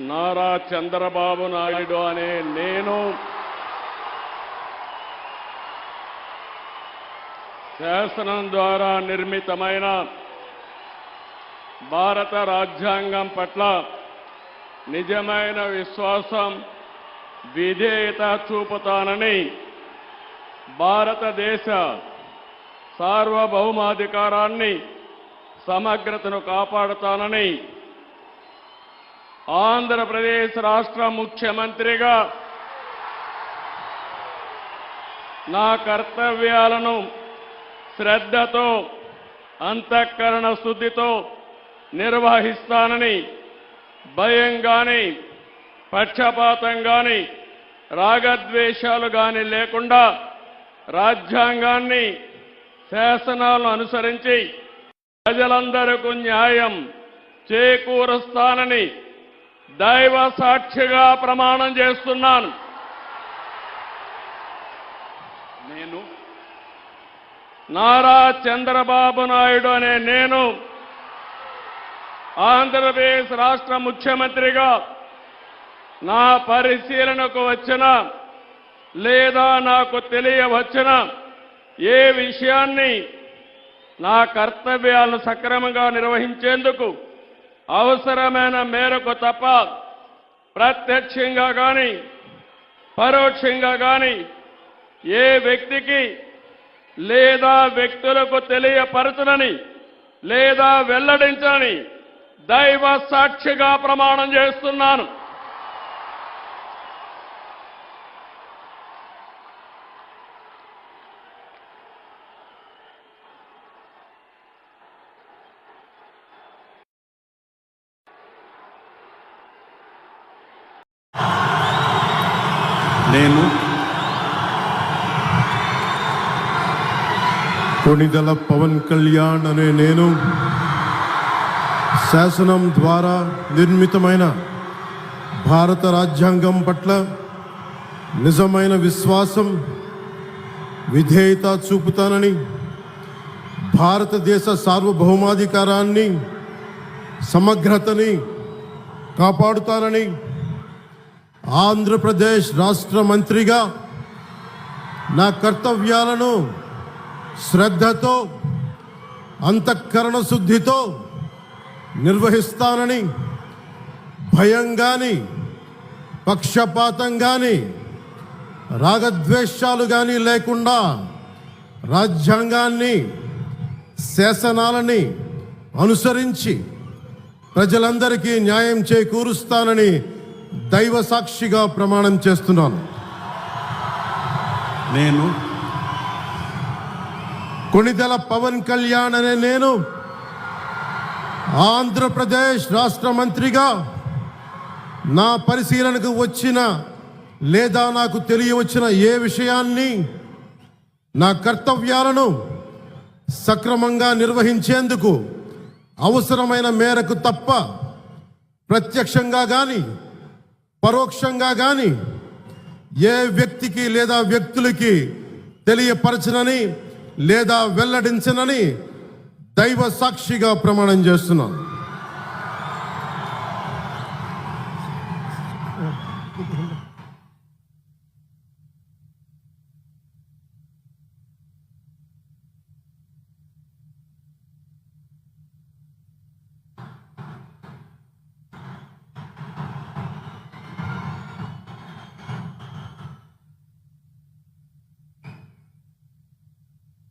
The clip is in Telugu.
నారా చంద్రబాబు నాయుడు అనే నేను శాసనం ద్వారా నిర్మితమైన భారత రాజ్యాంగం పట్ల నిజమైన విశ్వాసం, విధేయత చూపుతానని, భారతదేశ సార్వభౌమాధికారాన్ని, సమగ్రతను కాపాడుతానని ఆంధ్రప్రదేశ్ రాష్ట్ర ముఖ్యమంత్రిగా నా కర్తవ్యాలను శ్రద్ధతో, అంతఃకరణ శుద్ధితో నిర్వహిస్తానని, భయం గాని, పక్షపాతం గాని, రాగద్వేషాలు గాని లేకుండా రాజ్యాంగాన్ని, శాసనాలను అనుసరించి ప్రజలందరికీ న్యాయం చేకూరుస్తానని దైవ సాక్షిగా ప్రమాణం చేస్తున్నాను. నేను నారా చంద్రబాబు నాయుడు అనే నేను ఆంధ్రప్రదేశ్ రాష్ట్ర ముఖ్యమంత్రిగా నా పరిశీలనకు వచ్చిన లేదా నాకు తెలియవచ్చిన ఏ విషయాన్ని నా కర్తవ్యాలను సక్రమంగా నిర్వహించేందుకు అవసరమైన మేరకు తప్ప ప్రత్యక్షంగా కానీ పరోక్షంగా కానీ ఏ వ్యక్తికి లేదా వ్యక్తులకు తెలియపరచనని లేదా వెల్లడించని దైవ సాక్షిగా ప్రమాణం చేస్తున్నాను. నేను కొణిదెల పవన్ కళ్యాణ్ అనే నేను శాసనం ద్వారా నిర్మితమైన భారత రాజ్యాంగం పట్ల నిజమైన విశ్వాసం, విధేయత చూపుతానని, భారతదేశ సార్వభౌమాధికారాన్ని, సమగ్రతని కాపాడుతానని ఆంధ్రప్రదేశ్ రాష్ట్ర మంత్రిగా నా కర్తవ్యాలను శ్రద్ధతో, అంతఃకరణ శుద్ధితో నిర్వహిస్తానని, భయం గాని, పక్షపాతం గాని, రాగద్వేషాలు గాని లేకుండా రాజ్యాంగాన్ని, శాసనాలని అనుసరించి ప్రజలందరికీ న్యాయం చేకూరుస్తానని దైవ సాక్షిగా ప్రమాణం చేస్తున్నాను. నేను కొణిదెల పవన్ కళ్యాణ్ అనే నేను ఆంధ్రప్రదేశ్ రాష్ట్ర మంత్రిగా నా పరిశీలనకు వచ్చిన లేదా నాకు తెలియవచ్చిన ఏ విషయాన్ని, నా కర్తవ్యాలను సక్రమంగా నిర్వహించేందుకు అవసరమైన మేరకు తప్ప ప్రత్యక్షంగా కానీ పరోక్షంగా కానీ ఏ వ్యక్తికి లేదా వ్యక్తులకి తెలియపరచనని లేదా వెల్లడించనని దైవ సాక్షిగా ప్రమాణం చేస్తున్నాను.